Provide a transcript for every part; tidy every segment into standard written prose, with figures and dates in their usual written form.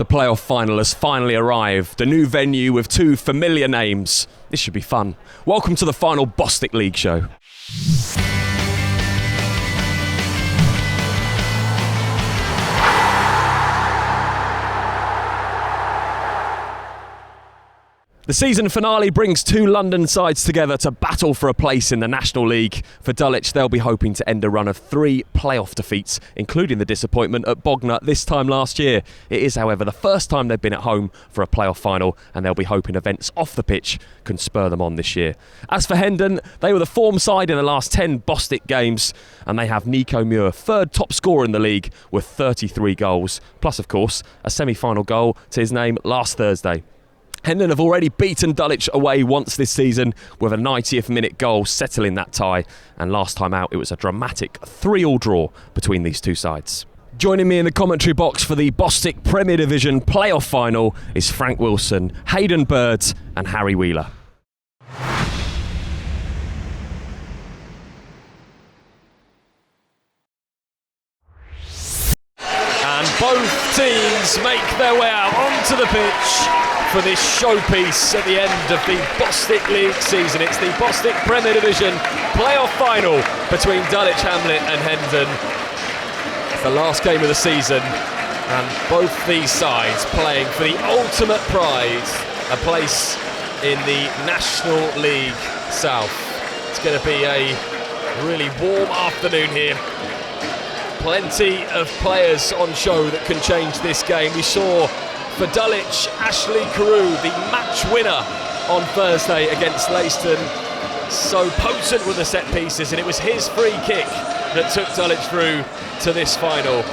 The playoff final has finally arrived, a new venue with two familiar names. This should be fun. Welcome to the final Bostik League show. The season finale brings two London sides together to battle for a place in the National League. For Dulwich, they'll be hoping to end a run of 3 playoff defeats, including the disappointment at Bognor this time last year. It is, however, the first time they've been at home for a playoff final, and they'll be hoping events off the pitch can spur them on this year. As for Hendon, they were the form side in the last 10 Bostik games, and they have Niko Muir, third top scorer in the league with 33 goals, plus, of course, a semi-final goal to his name last Thursday. Hendon have already beaten Dulwich away once this season with a 90th minute goal settling that tie, and last time out it was a dramatic 3-3 draw between these two sides. Joining me in the commentary box for the Bostik Premier Division playoff final is Frank Wilson, Hayden Bird and Harry Wheeler. And both teams make their way out onto the pitch for this showpiece at the end of the Bostik League season. It's the Bostik Premier Division playoff final between Dulwich Hamlet and Hendon. It's the last game of the season, and both these sides playing for the ultimate prize, a place in the National League South. It's going to be a really warm afternoon here. Plenty of players on show that can change this game. We saw for Dulwich, Ashley Carew, the match winner on Thursday against Leiston. So potent with the set pieces, and it was his free kick that took Dulwich through to this final.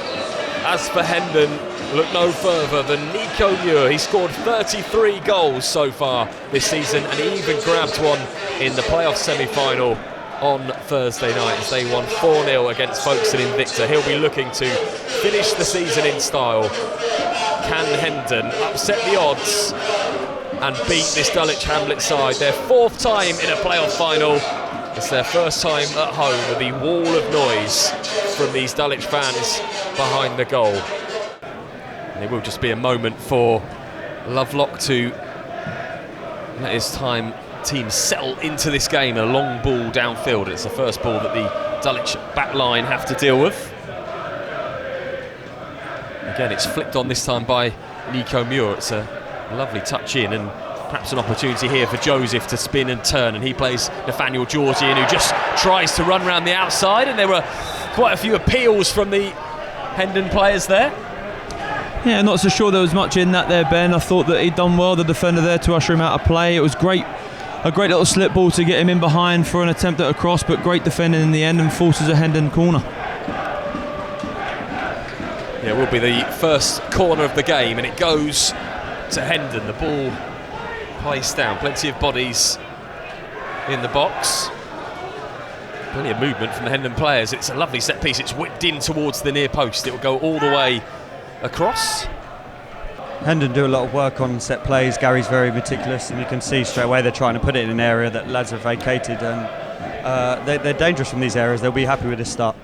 As for Hendon, look no further than Niko Muir. He scored 33 goals so far this season, and he even grabbed one in the playoff semi-final on Thursday night as they won 4-0 against Folkestone Invicta. He'll be looking to finish the season in style. Can Hendon upset the odds and beat this Dulwich Hamlet side? Their 4th time in a playoff final. It's their first time at home with the wall of noise from these Dulwich fans behind the goal. And it will just be a moment for Lovelock to let his team settle into this game. A long ball downfield. It's the first ball that the Dulwich back line have to deal with. Again, it's flicked on this time by Niko Muir. It's a lovely touch in, and perhaps an opportunity here for Joseph to spin and turn, and he plays Nathaniel-George in, who just tries to run around the outside, and there were quite a few appeals from the Hendon players there. Yeah, not so sure there was much in that there, Ben. I thought that he'd done well, the defender there, to usher him out of play. It was great, a great little slip ball to get him in behind for an attempt at a cross, but great defending in the end and forces a Hendon corner. Yeah, it will be the first corner of the game, and it goes to Hendon. The ball placed down, plenty of bodies in the box. Plenty of movement from the Hendon players. It's a lovely set piece. It's whipped in towards the near post. It will go all the way across. Hendon do a lot of work on set plays. Gary's very meticulous, and you can see straight away they're trying to put it in an area that lads have vacated, and they're dangerous from these areas. They'll be happy with this start.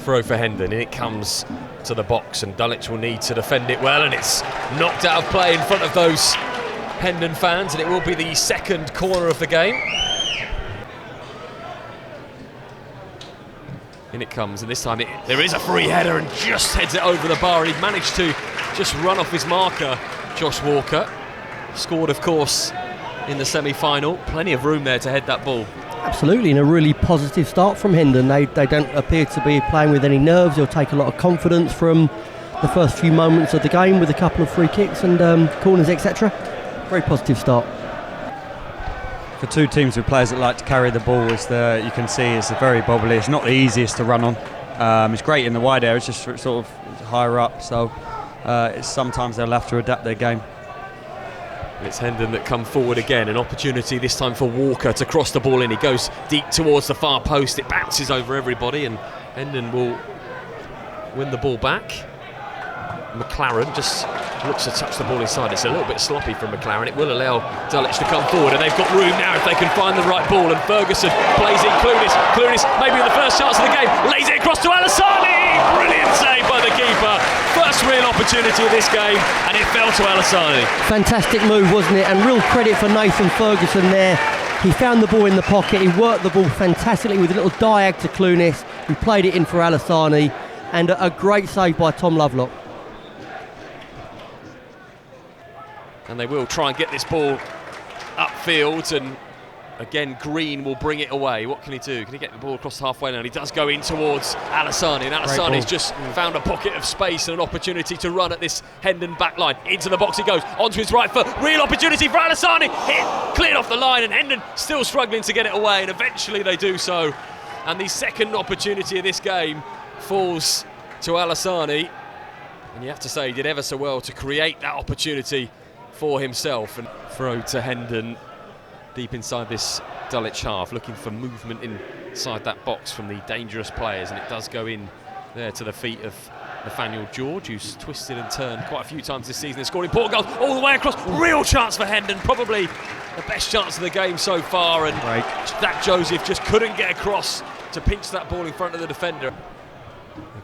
Throw for Hendon, and it comes to the box, and Dulwich will need to defend it well, and it's knocked out of play in front of those Hendon fans, and it will be the second corner of the game. In it comes, and this time there is a free header, and just heads it over the bar, and he managed to just run off his marker, Josh Walker. Scored, of course, in the semi-final. Plenty of room there to head that ball. Absolutely, and a really positive start from Hendon. They don't appear to be playing with any nerves. They'll take a lot of confidence from the first few moments of the game with a couple of free kicks and corners, etc. Very positive start. For two teams with players that like to carry the ball, you can see it's very bobbly. It's not the easiest to run on. It's great in the wide area. It's just sort of higher up, so sometimes they'll have to adapt their game. It's Hendon that come forward again, an opportunity this time for Walker to cross the ball in. He goes deep towards the far post, it bounces over everybody, and Hendon will win the ball back. McLaren just looks to touch the ball inside. It's a little bit sloppy from McLaren. It will allow Dulwich to come forward, and they've got room now if they can find the right ball, and Ferguson plays in Clunis maybe the first chance of the game, lays it across to Alasani. Brilliant save by the keeper. First real opportunity of this game, and it fell to Alassani. Fantastic move, wasn't it? And real credit for Nathan Ferguson there. He found the ball in the pocket, he worked the ball fantastically with a little diag to Clunis, who played it in for Alassani, and a great save by Tom Lovelock. And they will try and get this ball upfield, and again Green will bring it away. What can he do? Can he get the ball across the halfway line? He does go in towards Alassani, and Alassani's just found a pocket of space and an opportunity to run at this Hendon backline. Into the box he goes, onto his right foot, real opportunity for Alassani, hit, cleared off the line, and Hendon still struggling to get it away, and eventually they do so. And the second opportunity of this game falls to Alassani, and you have to say he did ever so well to create that opportunity for himself. And throw to Hendon deep inside this Dulwich half, looking for movement inside that box from the dangerous players, and it does go in there to the feet of Nathaniel-George, who's twisted and turned quite a few times this season and scored important goals all the way across. Real chance for Hendon, probably the best chance of the game so far, and that Joseph just couldn't get across to pinch that ball in front of the defender.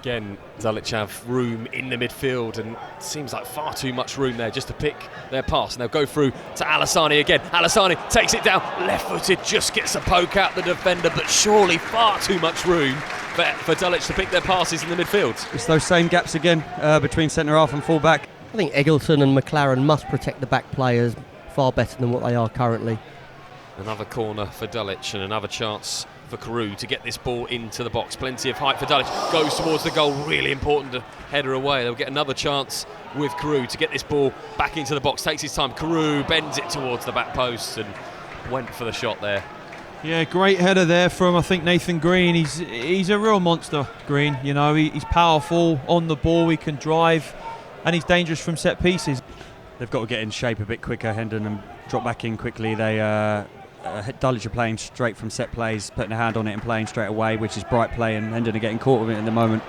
Again, Dulwich have room in the midfield, and it seems like far too much room there just to pick their pass. And they'll go through to Alassani again. Alassani takes it down, left-footed, just gets a poke out the defender, but surely far too much room for Dulwich to pick their passes in the midfield. It's those same gaps again between centre-half and full-back. I think Eggleton and McLaren must protect the back players far better than what they are currently. Another corner for Dulwich, and another chance for Carew to get this ball into the box. Plenty of height for Dulwich, goes towards the goal, really important to header away. They'll get another chance with Carew to get this ball back into the box. Takes his time, Carew bends it towards the back post and went for the shot there. Yeah, great header there from, I think, Nathan Green. He's a real monster, Green. You know, he's powerful on the ball, he can drive, and he's dangerous from set pieces. They've got to get in shape a bit quicker, Hendon, and drop back in quickly. Dulwich are playing straight from set plays, putting a hand on it and playing straight away, which is bright play, and Hendon are getting caught with it at the moment.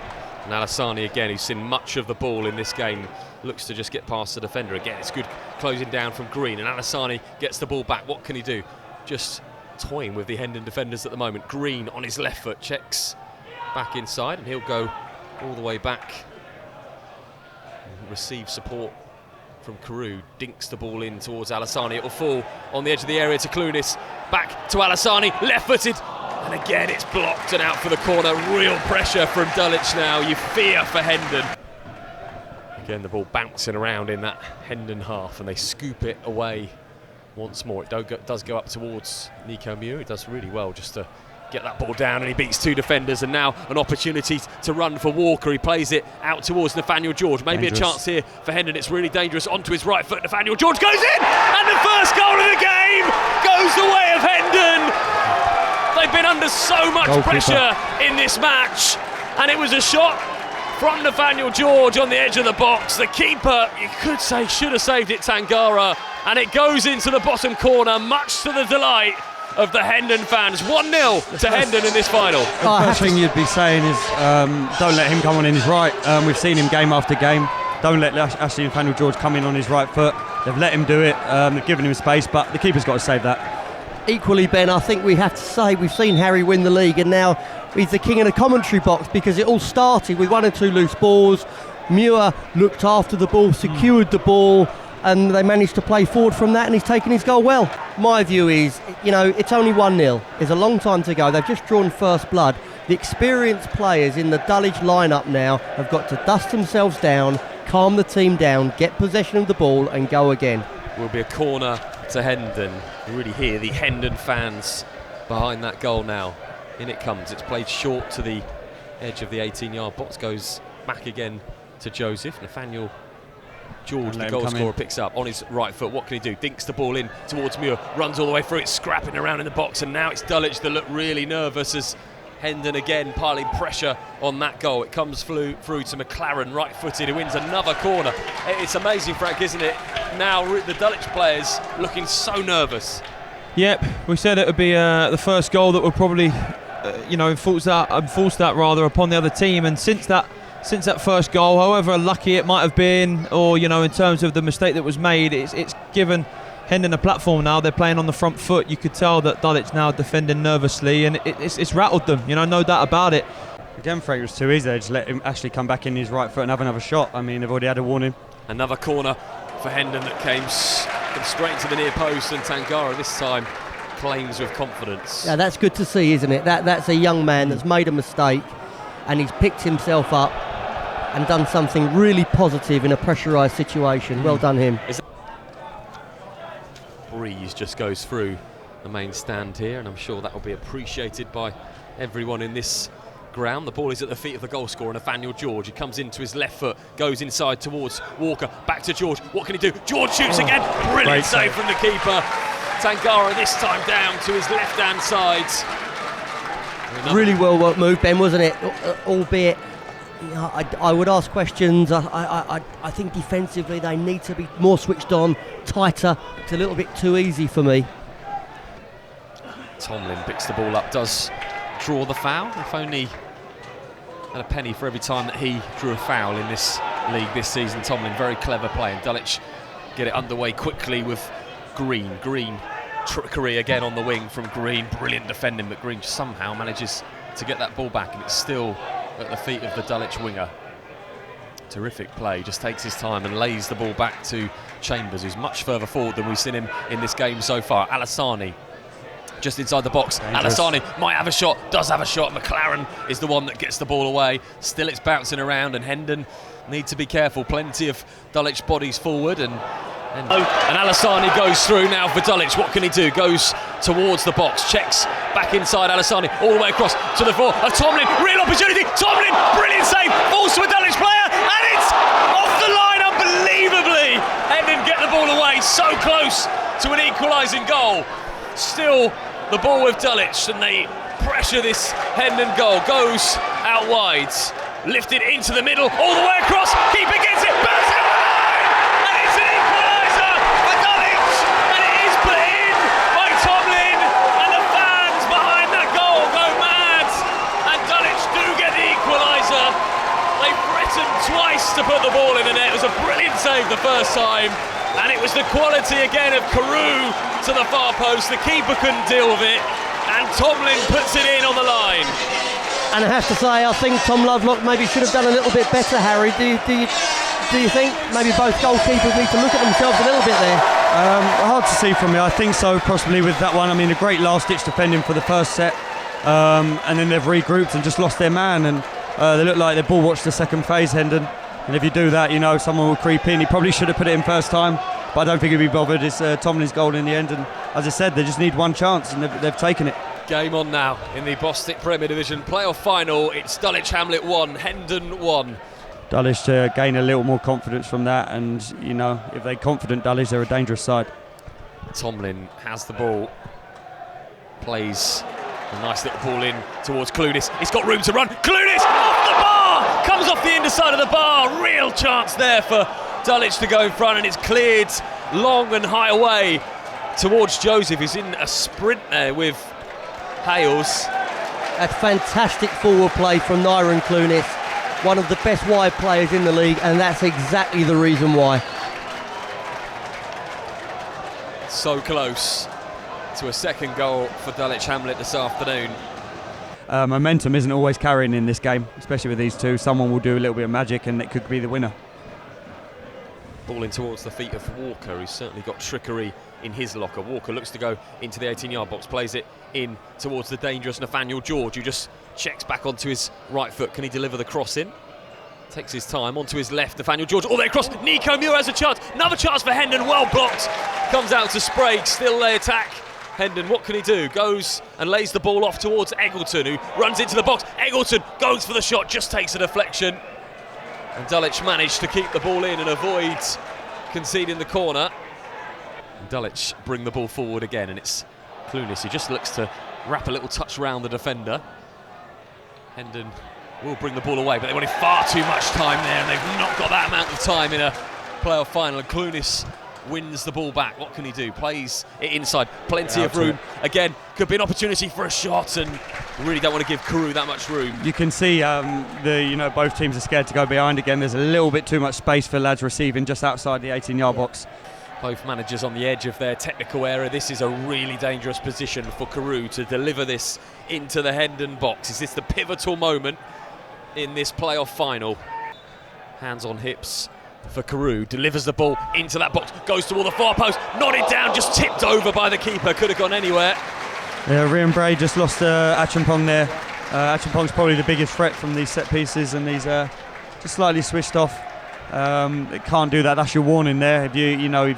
And Alassani again, who's seen much of the ball in this game, looks to just get past the defender. Again, it's good closing down from Green, and Alassani gets the ball back. What can he do? Just toying with the Hendon defenders at the moment. Green on his left foot checks back inside, and he'll go all the way back and receive support from Carew, dinks the ball in towards Alassani. It will fall on the edge of the area to Clunis. Back to Alassani, left-footed, and again it's blocked and out for the corner. Real pressure from Dulwich now. You fear for Hendon. Again, the ball bouncing around in that Hendon half, and they scoop it away once more. It does go up towards Niko Muir. It does really well just to get that ball down, and he beats two defenders, and now an opportunity to run for Walker. He plays it out towards Nathaniel-George. Maybe dangerous. A chance here for Hendon. It's really dangerous. Onto his right foot, Nathaniel-George goes in, and the first goal of the game goes the way of Hendon. They've been under so much pressure in this match, and it was a shot from Nathaniel-George on the edge of the box. The keeper, you could say, should have saved it, Tangara, and it goes into the bottom corner, much to the delight of the Hendon fans. 1-0 to Hendon in this final. The first thing you'd be saying is don't let him come on in his right. We've seen him game after game. Don't let Ashley Nathaniel-George come in on his right foot. They've let him do it. They've given him space, but the keeper's got to save that. Equally, Ben, I think we have to say we've seen Harry win the league, and now he's the king in the commentary box, because it all started with 1 or 2 loose balls. Muir looked after the ball, secured the ball, and they managed to play forward from that, and he's taken his goal well. My view is, you know, it's only 1-0. There's a long time to go. They've just drawn first blood. The experienced players in the Dulwich lineup now have got to dust themselves down, calm the team down, get possession of the ball and go again. Will be a corner to Hendon. You really hear the Hendon fans behind that goal now. In it comes. It's played short to the edge of the 18-yard box. Goes back again to Joseph. Nathaniel-George, the goal scorer, picks up on his right foot. What can he do? Dinks the ball in towards Muir, runs all the way through it, scrapping around in the box, and now it's Dulwich that look really nervous as Hendon again piling pressure on that goal. It comes through to McLaren, right-footed, who wins another corner. It's amazing, Frank, isn't it? Now the Dulwich players looking so nervous. Yep, we said it would be the first goal that would probably, enforce that rather upon the other team. And since that first goal, however lucky it might have been, or in terms of the mistake that was made, it's given Hendon a platform now. They're playing on the front foot. You could tell that Dulwich now defending nervously, and it's rattled them. No doubt about it. Again, Frank, was too easy. They just let him actually come back in his right foot and have another shot. I mean, they've already had a warning. Another corner for Hendon that came straight into the near post, and Tangara this time claims with confidence. Yeah, that's good to see, isn't it? That's a young man that's made a mistake and he's picked himself up and done something really positive in a pressurised situation. Well done him. Breeze just goes through the main stand here, and I'm sure that will be appreciated by everyone in this ground. The ball is at the feet of the goal scorer, Nathaniel-George. He comes into his left foot, goes inside towards Walker, back to George. What can he do? George shoots again. Brilliant save from the keeper. Tangara this time down to his left-hand side. Really well worked move, Ben, wasn't it? Albeit, I would ask questions. I think defensively they need to be more switched on, tighter. It's a little bit too easy for me. Tomlin picks the ball up, does draw the foul. If only had a penny for every time that he drew a foul in this league this season. Tomlin, very clever play, and Dulwich get it underway quickly with Green. Green, trickery again on the wing from Green. Brilliant defending, but Green somehow manages to get that ball back, and it's still at the feet of the Dulwich winger. Terrific play, just takes his time and lays the ball back to Chambers, who's much further forward than we've seen him in this game so far. Alasani just inside the box. Dangerous. Alasani might have a shot, does have a shot. McLaren is the one that gets the ball away. Still it's bouncing around, and Hendon need to be careful. Plenty of Dulwich bodies forward, and Alasani goes through now for Dulwich. What can he do? Goes towards the box, checks back inside. Alasani all the way across to the floor of Tomlin. Real opportunity. Tomlin, brilliant save, falls to a Dulwich player, and it's off the line unbelievably. Hendon get the ball away, so close to an equalising goal. Still the ball with Dulwich, and they pressure this Hendon goal. Goes out wide, lifted into the middle, all the way across. Keeper gets it, bursts it over the line, and it's an equaliser for Dulwich, and it is put in by Tomlin, and the fans behind that goal go mad, and Dulwich do get the equaliser. They threatened twice to put the ball in the net. It was a brilliant save the first time, and it was the quality again of Carew to the far post. The keeper couldn't deal with it, and Tomlin puts it in on the line. And I have to say, I think Tom Lovelock maybe should have done a little bit better, Harry. Do you think maybe both goalkeepers need to look at themselves a little bit there? Hard to see from me. I think so, possibly with that one. I mean, a great last-ditch defending for the first set, and then they've regrouped and just lost their man, and they look like they ball watched the second phase, Hendon. And if you do that, you know, someone will creep in. He probably should have put it in first time, but I don't think he'd be bothered. It's Tomlin's goal in the end, and as I said, they just need one chance, and they've taken it. Game on now in the Bostik Premier Division playoff final. It's Dulwich Hamlet 1, Hendon 1. Dulwich to gain a little more confidence from that, and you know, if they're confident, Dulwich, they're a dangerous side. Tomlin has the ball, plays a nice little ball in towards Clunis. He's got room to run. Clunis off the bar, comes off the underside of the bar. Real chance there for Dulwich to go in front, and it's cleared long and high away towards Joseph, who's in a sprint there with Hales. That's fantastic forward play from Nyron Clunis, one of the best wide players in the league, and that's exactly the reason why. So close to a second goal for Dulwich Hamlet this afternoon. Momentum isn't always carrying in this game, especially with these two. Someone will do a little bit of magic, and it could be the winner. Ball in towards the feet of Walker, who's certainly got trickery in his locker. Walker looks to go into the 18-yard box, plays it in towards the dangerous Nathaniel-George, who just checks back onto his right foot. Can he deliver the cross in? Takes his time onto his left. Nathaniel-George all the way across. Niko Muir has a chance. Another chance for Hendon, well blocked. Comes out to Sprague, still they attack. Hendon, what can he do? Goes and lays the ball off towards Eggleton, who runs into the box. Eggleton goes for the shot, just takes a deflection. And Dulwich managed to keep the ball in and avoid conceding the corner. And Dulwich bring the ball forward again, and it's Clunis who just looks to wrap a little touch round the defender. Hendon will bring the ball away, but they wanted far too much time there, and they've not got that amount of time in a playoff final. And Clunis wins the ball back. What can he do? Plays it inside, plenty of room. Again, could be an opportunity for a shot, and really don't want to give Carew that much room. You can see both teams are scared to go behind again. There's a little bit too much space for lads receiving just outside the 18-yard box. Both managers on the edge of their technical area. This is a really dangerous position for Carew to deliver this into the Hendon box. Is this the pivotal moment in this playoff final. Hands on hips for Carew, delivers the ball into that box, goes toward the far post, nodded down, just tipped over by the keeper, could have gone anywhere. Yeah, Rian Bray just lost Acheampong there. Acheampong's probably the biggest threat from these set pieces, and he's just slightly switched off. It can't do that. That's your warning there. If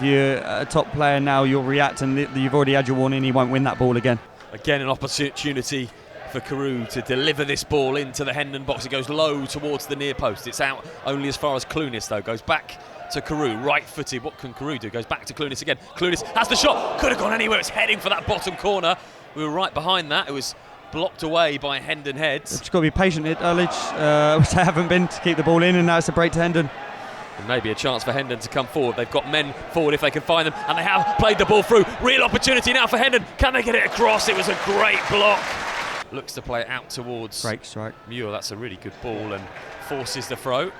you're a top player now, you'll react, and you've already had your warning. He won't win that ball again. Again, an opportunity for Carew to deliver this ball into the Hendon box. It goes low towards the near post. It's out only as far as Clunis, though. Goes back to Carew, right-footed. What can Carew do? Goes back to Clunis again. Clunis has the shot. Could have gone anywhere. It's heading for that bottom corner. We were right behind that. It was blocked away by Hendon heads. They've just got to be patient at Dulwich, which they haven't been, to keep the ball in, and now it's a break to Hendon. And maybe a chance for Hendon to come forward. They've got men forward if they can find them, and they have played the ball through. Real opportunity now for Hendon. Can they get it across? It was a great block. Looks to play it out towards Break strike. Muir. That's a really good ball and forces the throw.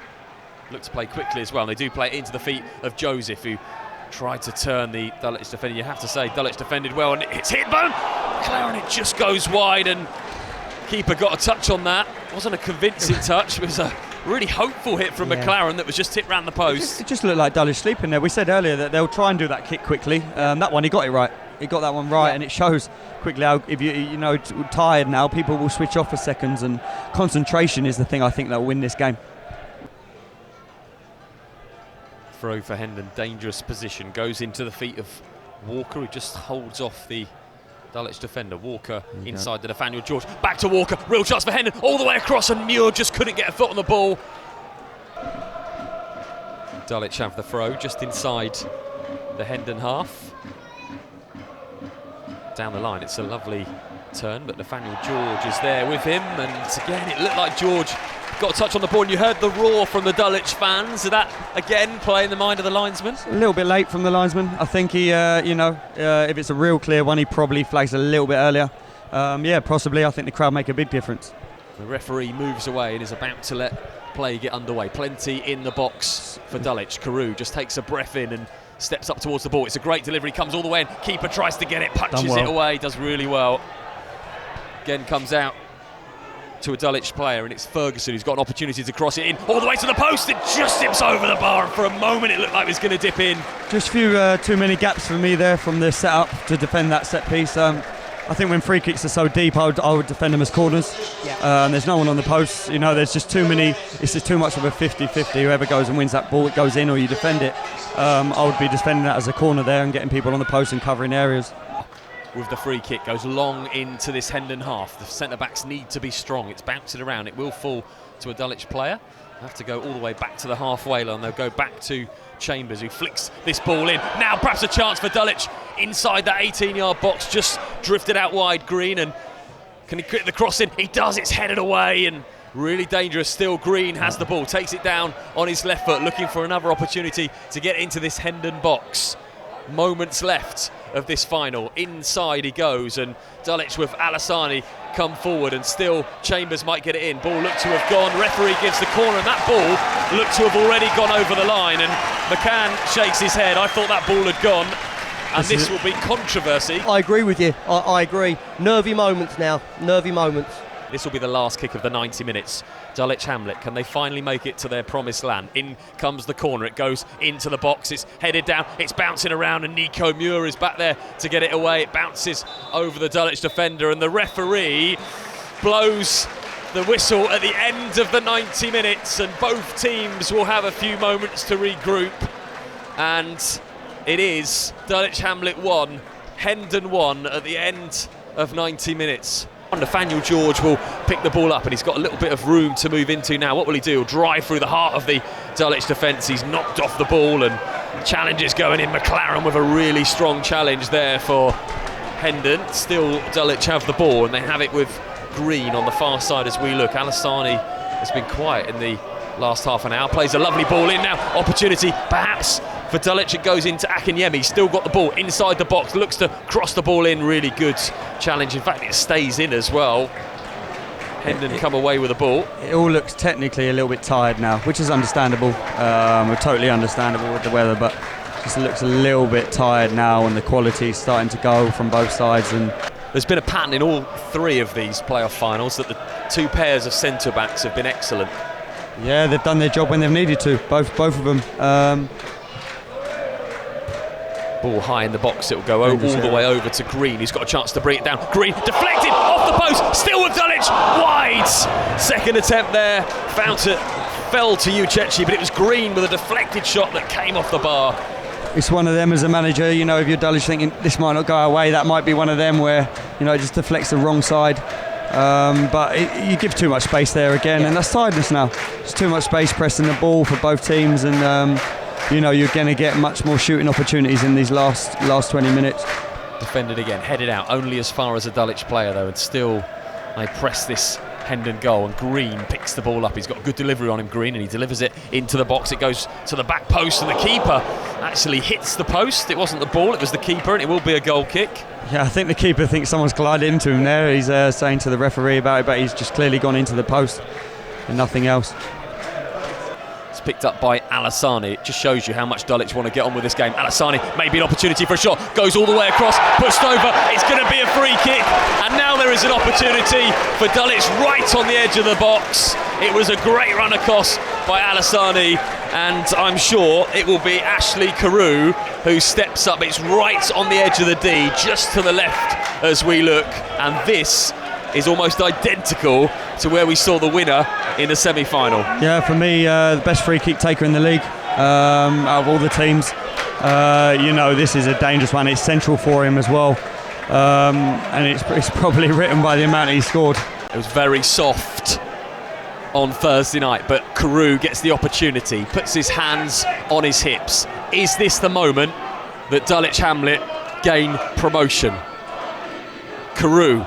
Look to play quickly as well. And they do play it into the feet of Joseph, who tried to turn the Dulwich defender. You have to say Dulwich defended well, and it's hit bone. McLaren, it just goes wide, and keeper got a touch on that. Wasn't a convincing touch. It was a really hopeful hit from McLaren that was just tipped round the post. It just looked like Dulwich sleeping there. We said earlier that they'll try and do that kick quickly. That one, he got it right. He got that one right, and it shows quickly how, if you're tired now, people will switch off for seconds, and concentration is the thing I think that will win this game. Throw for Hendon, dangerous position, goes into the feet of Walker, who just holds off the Dulwich defender. Walker inside the Nathaniel-George, back to Walker, real chance for Hendon, all the way across, and Muir just couldn't get a foot on the ball. Dulwich have the throw just inside the Hendon half. Down the line, it's a lovely turn, but Nathaniel-George is there with him, and again it looked like George got a touch on the ball, and you heard the roar from the Dulwich fans. Did that again play in the mind of the linesman? A little bit late from the linesman. I think he, if it's a real clear one, he probably flags a little bit earlier. Possibly. I think the crowd make a big difference. The referee moves away and is about to let play get underway. Plenty in the box for Dulwich. Carew just takes a breath in and steps up towards the ball. It's a great delivery, comes all the way in. Keeper tries to get it, punches it away, does really well. Again comes out to a Dulwich player, and it's Ferguson who's got an opportunity to cross it in all the way to the post. It just dips over the bar, and for a moment it looked like it was going to dip in. Just a few too many gaps for me there from the setup to defend that set piece. I think when free kicks are so deep, I would defend them as corners. There's no one on the post. There's just too many. It's just too much of a 50-50. Whoever goes and wins that ball, it goes in or you defend it. I would be defending that as a corner there and getting people on the post and covering areas. With the free kick, goes long into this Hendon half. The centre-backs need to be strong. It's bouncing around. It will fall to a Dulwich player. They'll have to go all the way back to the halfway line. They'll go back to Chambers, who flicks this ball in. Now perhaps a chance for Dulwich inside that 18-yard box. Just drifted out wide, Green, and can he get the cross in? He does. It's headed away, and really dangerous still. Green has the ball, takes it down on his left foot, looking for another opportunity to get into this Hendon box. Moments left of this final. Inside he goes, and Dulwich with Alassani come forward, and still Chambers might get it in. Ball looked to have gone. Referee gives the corner, and that ball looked to have already gone over the line, and McCann shakes his head. I thought that ball had gone, and this will be controversy. I agree with you. I agree. Nervy moments now. Nervy moments. This will be the last kick of the 90 minutes. Dulwich Hamlet, can they finally make it to their promised land? In comes the corner, it goes into the box, it's headed down, it's bouncing around, and Niko Muir is back there to get it away. It bounces over the Dulwich defender, and the referee blows the whistle at the end of the 90 minutes, and both teams will have a few moments to regroup. And it is Dulwich Hamlet 1, Hendon 1 at the end of 90 minutes. Nathaniel-George will pick the ball up, and he's got a little bit of room to move into now. What will he do? He'll drive through the heart of the Dulwich defence. He's knocked off the ball, and challenge is going in. McLaren with a really strong challenge there for Hendon. Still Dulwich have the ball, and they have it with Green on the far side as we look. Alassani has been quiet in the last half an hour. Plays a lovely ball in now. Opportunity perhaps for Dulwich. It goes into Akinyemi. Still got the ball inside the box. Looks to cross the ball in. Really good challenge. In fact, it stays in as well. Hendon come away with the ball. It all looks technically a little bit tired now, which is understandable. Totally understandable with the weather, but just looks a little bit tired now, and the quality's starting to go from both sides. And there's been a pattern in all three of these playoff finals that the two pairs of centre-backs have been excellent. Yeah, they've done their job when they've needed to, both of them. Ball high in the box, it will go all the way over to Green. He's got a chance to bring it down. Green deflected off the post, still with Dulwich, wide. Second attempt there, fell to Uchechi, but it was Green with a deflected shot that came off the bar. It's one of them as a manager, you know, if you're Dulwich thinking this might not go our way, that might be one of them where, you know, it just deflects the wrong side. But you give too much space there again, and that's tiredness now. It's too much space pressing the ball for both teams, and you know, you're going to get much more shooting opportunities in these last 20 minutes. Defended again, headed out only as far as a Dulwich player though, and still they press this Hendon goal, and Green picks the ball up. He's got good delivery on him, Green, and he delivers it into the box. It goes to the back post, and the keeper actually hits the post. It wasn't the ball, it was the keeper, and it will be a goal kick. Yeah, I think the keeper thinks someone's glided into him there. He's saying to the referee about it, but he's just clearly gone into the post and nothing else. It's picked up by Alassani. It just shows you how much Dulwich want to get on with this game. Alassani, maybe an opportunity for a shot, goes all the way across, pushed over, it's going to be a free kick, and now there is an opportunity for Dulwich right on the edge of the box. It was a great run across by Alassani, and I'm sure it will be Ashley Carew who steps up. It's right on the edge of the D, just to the left as we look, and this is almost identical to where we saw the winner in the semi-final. Yeah, for me, the best free kick taker in the league out of all the teams. You know, this is a dangerous one. It's central for him as well, and it's probably written by the amount he scored. It was very soft on Thursday night, but Carew gets the opportunity, puts his hands on his hips. Is this the moment that Dulwich Hamlet gain promotion? Carew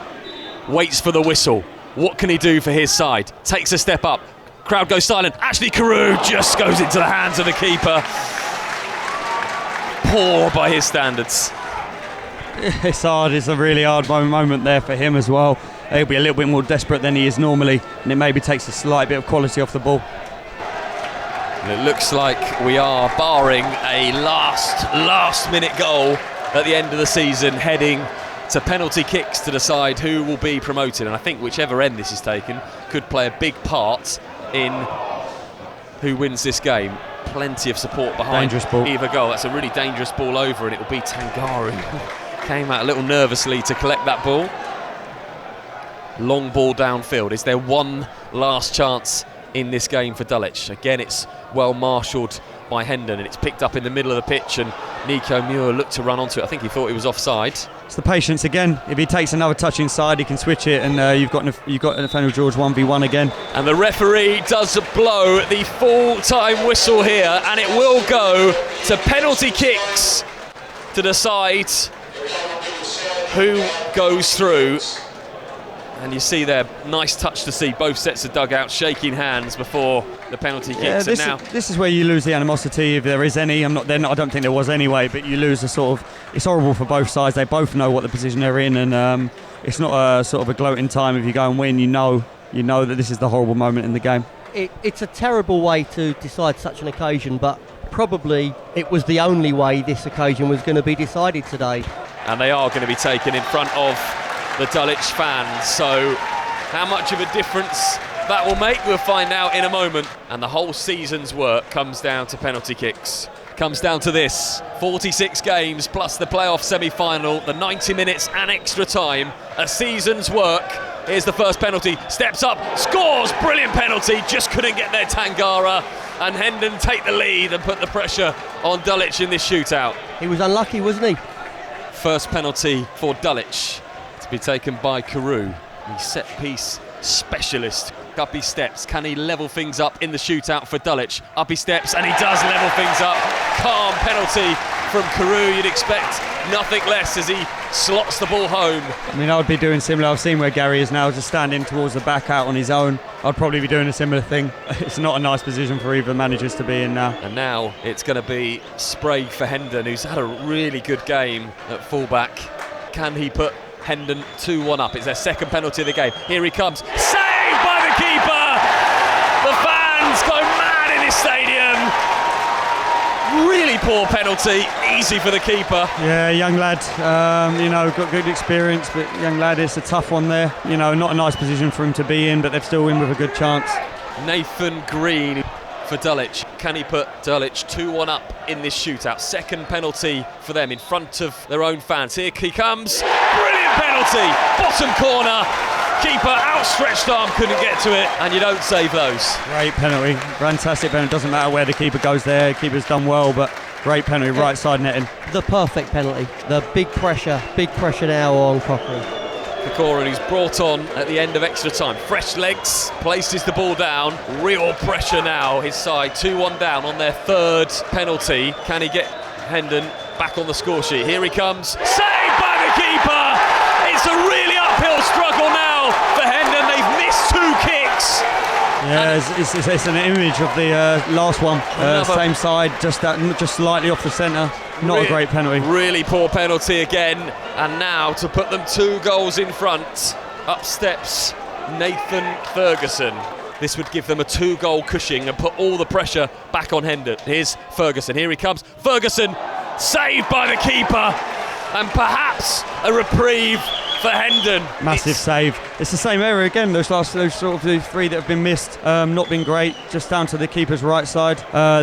waits for the whistle. What can he do for his side? Takes a step up. Crowd goes silent. Ashley Carew just goes into the hands of the keeper. Poor by his standards. It's hard. It's a really hard moment there for him as well. He'll be a little bit more desperate than he is normally, and it maybe takes a slight bit of quality off the ball. And it looks like we are barring a last minute goal at the end of the season, heading to penalty kicks to decide who will be promoted, and I think whichever end this is taken could play a big part in who wins this game. Plenty of support behind either goal. That's a really dangerous ball over, and it will be Tangara who came out a little nervously to collect that ball. Long ball downfield. Is there one last chance in this game for Dulwich? Again, it's well marshalled by Hendon, and it's picked up in the middle of the pitch, and Niko Muir looked to run onto it. I think he thought he was offside. It's the patience again. If he takes another touch inside, he can switch it, and you've got Nathaniel-George 1v1 again. And the referee does blow the full-time whistle here, and it will go to penalty kicks to decide who goes through. And you see there, nice touch to see both sets of dugouts shaking hands before the penalty kicks. This is where you lose the animosity, if there is any. I don't think there was anyway, but you lose a sort of. It's horrible for both sides. They both know what the position they're in, and it's not a sort of a gloating time. If you go and win, you know that this is the horrible moment in the game. It's a terrible way to decide such an occasion, but probably it was the only way this occasion was going to be decided today. And they are going to be taken in front of the Dulwich fans, so how much of a difference that will make, we'll find out in a moment. And the whole season's work comes down to penalty kicks. Comes down to this: 46 games plus the playoff semi-final, the 90 minutes and extra time, a season's work. Here's the first penalty, steps up, scores, brilliant penalty, just couldn't get there Tangara, and Hendon take the lead and put the pressure on Dulwich in this shootout. He was unlucky, wasn't he? First penalty for Dulwich to be taken by Carew, the set-piece specialist. Up he steps, can he level things up in the shootout for Dulwich? Up he steps, and he does level things up. Calm penalty from Carew, you'd expect nothing less as he slots the ball home. I mean, I would be doing similar. I've seen where Gary is now, just standing towards the back out on his own. I'd probably be doing a similar thing. It's not a nice position for either managers to be in now. And now it's going to be Sprague for Hendon, who's had a really good game at fullback. Can he put Hendon 2-1 up? It's their second penalty of the game. Here he comes, saved by the keeper. The fans go mad in this stadium. Really poor penalty, easy for the keeper. Yeah, young lad, got good experience, but young lad, it's a tough one there. Not a nice position for him to be in, but they've still in with a good chance. Nathan Green for Dulwich. Can he put Dulwich 2-1 up in this shootout? Second penalty for them in front of their own fans. Here he comes. Brilliant penalty. Bottom corner. Keeper outstretched arm couldn't get to it, and you don't save those. Great penalty. Fantastic penalty. Doesn't matter where the keeper goes there. The keeper's done well, but great penalty. Right side netting. The perfect penalty. The big pressure now on Cochrane. Cochrane, who's brought on at the end of extra time. Fresh legs, places the ball down. Real pressure now, his side. 2-1 down on their third penalty. Can he get Hendon back on the score sheet? Here he comes. Saved by the keeper! It's a really uphill struggle now for Hendon. They've missed 2 kicks. Yeah, it's an image of the last one. Same side, just slightly off the centre. Not a great penalty. Really poor penalty again. And now to put them 2 goals in front, up steps Nathan Ferguson. This would give them a 2-goal cushion and put all the pressure back on Hendon. Here's Ferguson. Here he comes. Ferguson saved by the keeper, and perhaps a reprieve for Hendon. Massive save. It's the same error again. Those 3 that have been missed, not been great. Just down to the keeper's right side.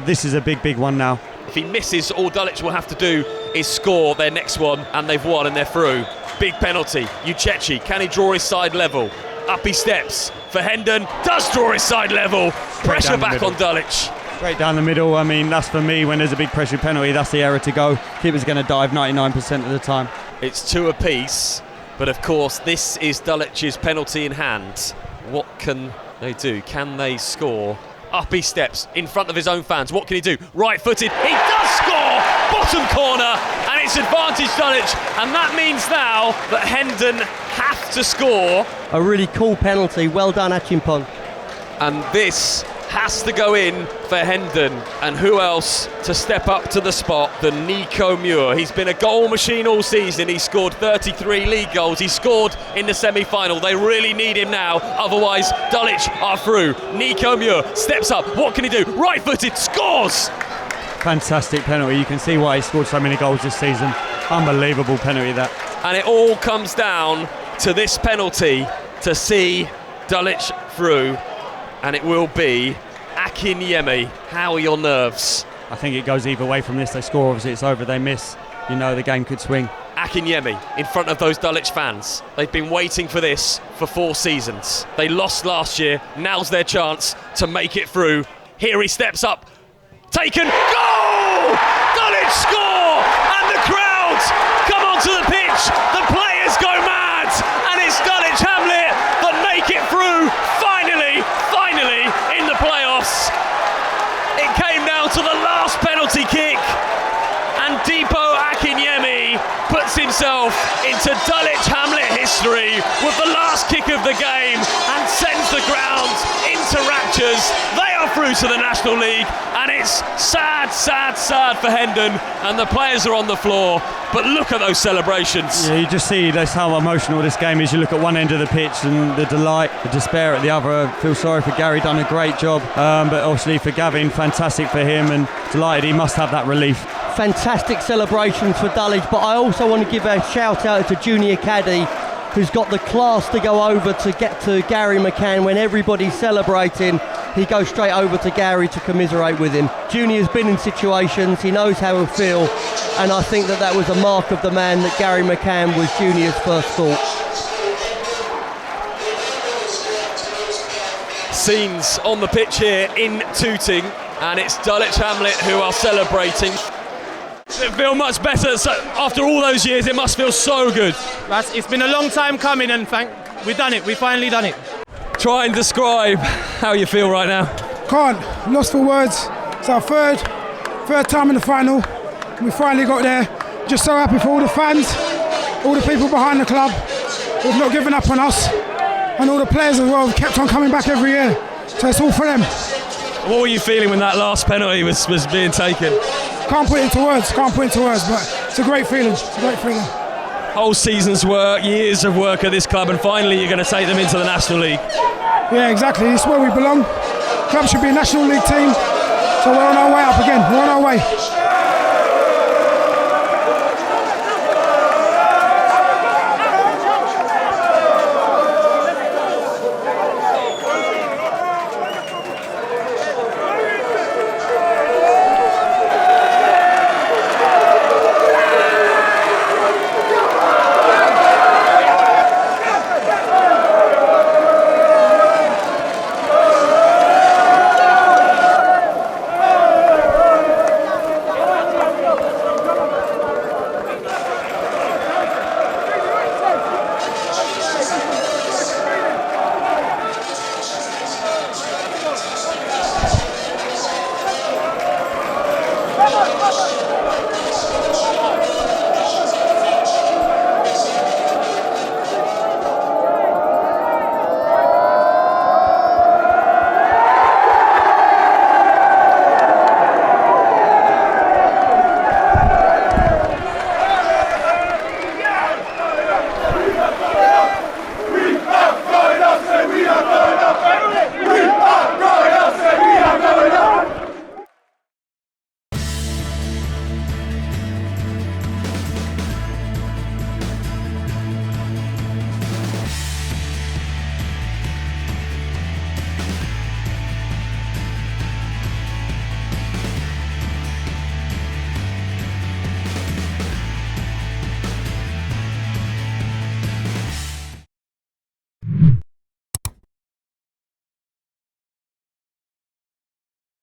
This is a big one now. If he misses, all Dulwich will have to do is score their next one, and they've won and they're through. Big penalty. Uchechi, can he draw his side level? Up he steps for Hendon. Does draw his side level. Pressure back on Dulwich. Straight down the middle. I mean, that's for me, when there's a big pressure penalty, that's the error to go. Keeper's going to dive 99% of the time. It's 2 apiece, but of course this is Dulwich's penalty in hand. What can they do? Can they score? Up he steps in front of his own fans. What can he do? Right-footed. He does score! Bottom corner, and it's advantage Dulwich, and that means now that Hendon have to score. A really cool penalty. Well done, Achimpong. And this has to go in for Hendon, and who else to step up to the spot than Niko Muir. He's been a goal machine all season. He scored 33 league goals. He scored in the semi-final. They really need him now, otherwise Dulwich are through. Niko Muir steps up. What can he do? Right-footed, scores! Fantastic penalty. You can see why he scored so many goals this season. Unbelievable penalty, that. And it all comes down to this penalty to see Dulwich through, and it will be Akinyemi. How are your nerves? I think it goes either way from this. They score, obviously it's over. They miss, the game could swing. Akinyemi in front of those Dulwich fans. They've been waiting for this for 4 seasons. They lost last year. Now's their chance to make it through. Here he steps up. Taken. Goal! Dulwich score! And the crowds come onto the pitch. The players go mad. And it's Dulwich Hamlet that make it through. Finally in the playoffs. It came down to the last penalty kick, and Dipo Akinyemi puts himself into Dulwich Hamlet history with the last kick of the game and sends the ground into raptures. They are through to the National League, and it's sad for Hendon, and the players are on the floor. But look at those celebrations. Yeah, you just see that's how emotional this game is. You look at one end of the pitch and the delight, the despair at the other. I feel sorry for Gary, done a great job. But obviously for Gavin, fantastic for him, and delighted he must have that relief. Fantastic celebrations for Dulwich, but I also want to give a shout out to Junior Caddy, who's got the class to go over to get to Gary McCann when everybody's celebrating. He goes straight over to Gary to commiserate with him. Junior's been in situations, he knows how he'll feel, and I think that was a mark of the man that Gary McCann was Junior's first thought. Scenes on the pitch here in Tooting, and it's Dulwich Hamlet who are celebrating. It feels much better, so after all those years it must feel so good. It's been a long time coming, and we've done it, we've finally done it. Try and describe how you feel right now. Can't, lost for words. It's our third time in the final. We finally got there. Just so happy for all the fans, all the people behind the club who've not given up on us, and all the players as well have kept on coming back every year. So it's all for them. What were you feeling when that last penalty was being taken? Can't put it into words, but it's a great feeling. Whole season's work, years of work at this club, and finally you're going to take them into the National League. Yeah, exactly. This is where we belong. Club should be a National League team, so we're on our way up again. We're on our way.